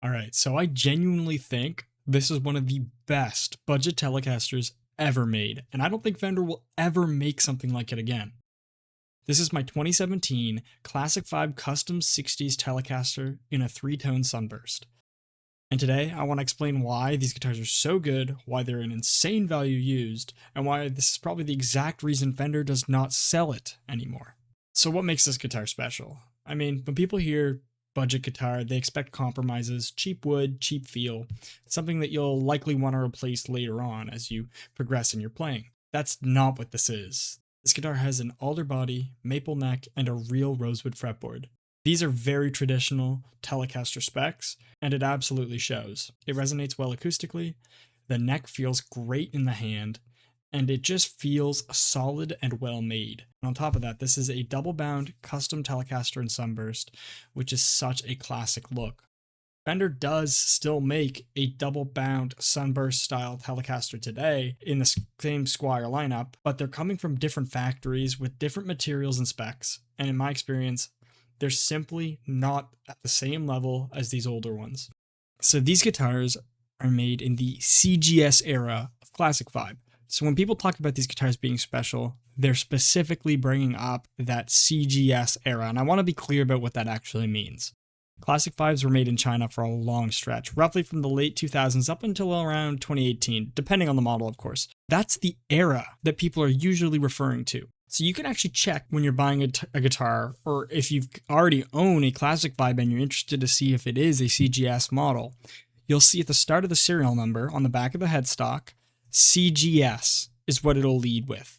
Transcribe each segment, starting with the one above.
Alright, so I genuinely think this is one of the best budget Telecasters ever made, and I don't think Fender will ever make something like it again. This is my 2017 Classic 5 Custom 60s Telecaster in a 3-tone sunburst. And today I want to explain why these guitars are so good, why they're an insane value used, and why this is probably the exact reason Fender does not sell it anymore. So what makes this guitar special? I mean, when people hear budget guitar, they expect compromises, cheap wood, cheap feel, something that you'll likely want to replace later on as you progress in your playing. That's not what this is. This guitar has an alder body, maple neck, and a real rosewood fretboard. These are very traditional Telecaster specs, and it absolutely shows. It resonates well acoustically, the neck feels great in the hand, and it just feels solid and well made. And on top of that, this is a double bound custom Telecaster in sunburst, which is such a classic look. Fender does still make a double bound sunburst style Telecaster today in the same Squire lineup, but they're coming from different factories with different materials and specs, and in my experience, they're simply not at the same level as these older ones. So these guitars are made in the CGS era of Classic 5. So when people talk about these guitars being special, they're specifically bringing up that CGS era, and I want to be clear about what that actually means. Classic 5s were made in China for a long stretch, roughly from the late 2000s up until around 2018, depending on the model, of course. That's the era that people are usually referring to. So you can actually check when you're buying a guitar, or if you've already owned a Classic 5 and you're interested to see if it is a CGS model, you'll see at the start of the serial number on the back of the headstock, CGS is what it'll lead with.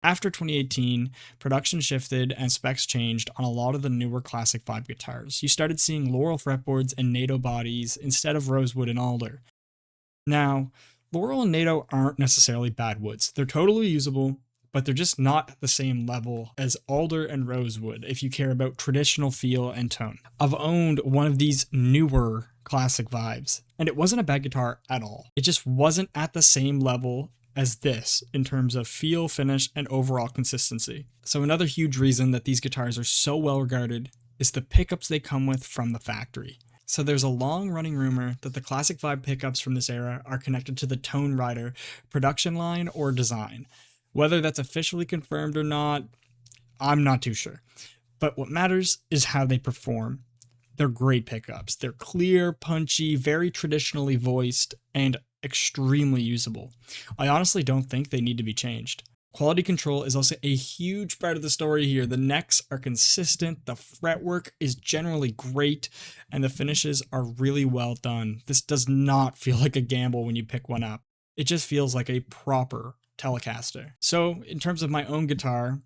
After 2018, production shifted and specs changed on a lot of the newer Classic 5 guitars. You started seeing Laurel fretboards and NATO bodies instead of rosewood and alder. Now, Laurel and NATO aren't necessarily bad woods. They're totally usable, but they're just not at the same level as alder and rosewood if you care about traditional feel and tone. I've owned one of these newer Classic 5s, and it wasn't a bad guitar at all. It just wasn't at the same level as this in terms of feel, finish, and overall consistency. So another huge reason that these guitars are so well regarded is the pickups they come with from the factory. So there's a long running rumor that the Classic 5 pickups from this era are connected to the Tone Rider production line or design. Whether that's officially confirmed or not, I'm not too sure. But what matters is how they perform. They're great pickups. They're clear, punchy, very traditionally voiced, and extremely usable. I honestly don't think they need to be changed. Quality control is also a huge part of the story here. The necks are consistent, the fretwork is generally great, and the finishes are really well done. This does not feel like a gamble when you pick one up. It just feels like a proper Telecaster. So in terms of my own guitar,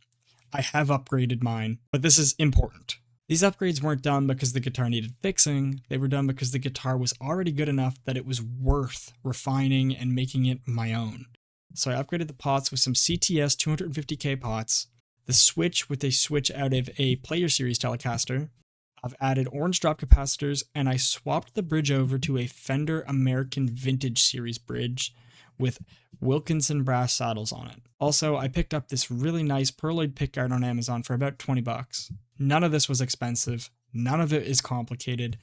I have upgraded mine, but this is important. These upgrades weren't done because the guitar needed fixing, they were done because the guitar was already good enough that it was worth refining and making it my own. So I upgraded the pots with some CTS 250K pots, the switch with a switch out of a Player Series Telecaster, I've added orange drop capacitors, and I swapped the bridge over to a Fender American Vintage Series bridge with Wilkinson brass saddles on it. Also, I picked up this really nice Perloid pickguard on Amazon for about 20 bucks. None of this was expensive, none of it is complicated,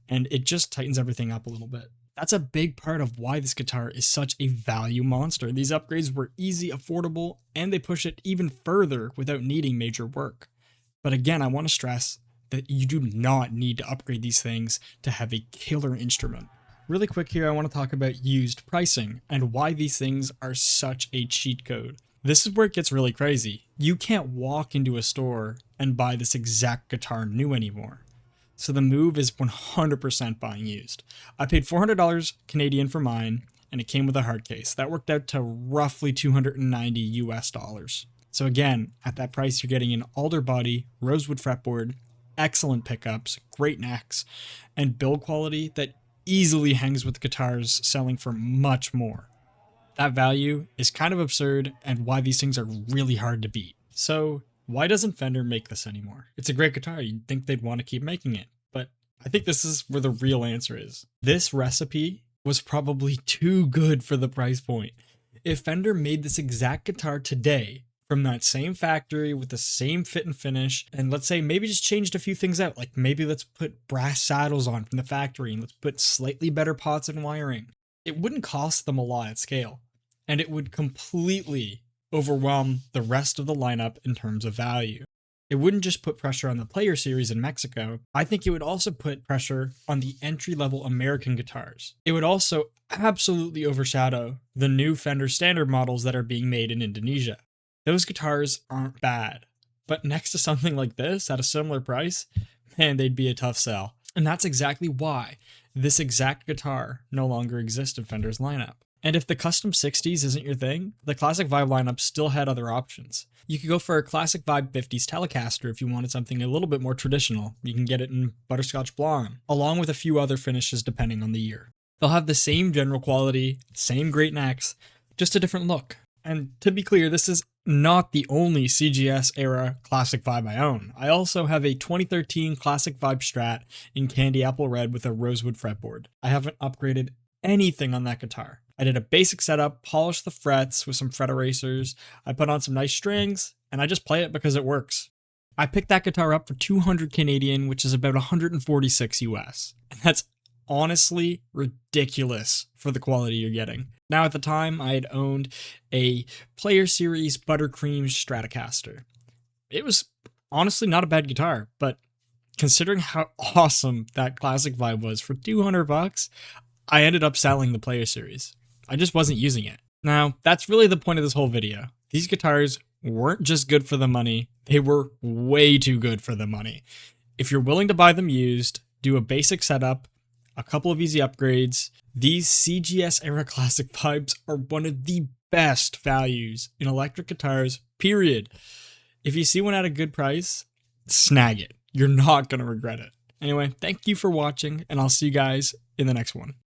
and it just tightens everything up a little bit. That's a big part of why this guitar is such a value monster. These upgrades were easy, affordable, and they push it even further without needing major work. But again, I want to stress that you do not need to upgrade these things to have a killer instrument. Really quick here, I want to talk about used pricing and why these things are such a cheat code. This is where it gets really crazy. You can't walk into a store and buy this exact guitar new anymore. So the move is 100% buying used. I paid $400 Canadian for mine, and it came with a hard case. That worked out to roughly $290 US. So again, at that price, you're getting an alder body, rosewood fretboard, excellent pickups, great necks, and build quality that easily hangs with guitars selling for much more. That value is kind of absurd and why these things are really hard to beat. So why doesn't Fender make this anymore? It's a great guitar, you'd think they'd want to keep making it, but I think this is where the real answer is. This recipe was probably too good for the price point. If Fender made this exact guitar today from that same factory with the same fit and finish, and let's say maybe just changed a few things out, like maybe let's put brass saddles on from the factory and let's put slightly better pots and wiring, it wouldn't cost them a lot at scale, and it would completely overwhelm the rest of the lineup in terms of value. It wouldn't just put pressure on the Player Series in Mexico, I think it would also put pressure on the entry-level American guitars. It would also absolutely overshadow the new Fender standard models that are being made in Indonesia. Those guitars aren't bad, but next to something like this at a similar price, man, they'd be a tough sell. And that's exactly why this exact guitar no longer exists in Fender's lineup. And if the custom 60s isn't your thing, the Classic Vibe lineup still had other options. You could go for a Classic Vibe 50s Telecaster if you wanted something a little bit more traditional. You can get it in Butterscotch Blonde, along with a few other finishes depending on the year. They'll have the same general quality, same great necks, just a different look. And to be clear, this is not the only CGS era Classic Vibe I own. I also have a 2013 Classic Vibe Strat in Candy Apple Red with a rosewood fretboard. I haven't upgraded anything on that guitar. I did a basic setup, polished the frets with some fret erasers, I put on some nice strings, and I just play it because it works. I picked that guitar up for 200 Canadian, which is about 146 US. And that's honestly ridiculous for the quality you're getting. Now at the time, I had owned a Player Series Buttercream Stratocaster. It was honestly not a bad guitar, but considering how awesome that Classic Vibe was for $200, I ended up selling the Player Series. I just wasn't using it. Now, that's really the point of this whole video. These guitars weren't just good for the money, they were way too good for the money. If you're willing to buy them used, do a basic setup, a couple of easy upgrades, these CGS era Classic Vibes are one of the best values in electric guitars, period. If you see one at a good price, snag it. You're not going to regret it. Anyway, thank you for watching, and I'll see you guys in the next one.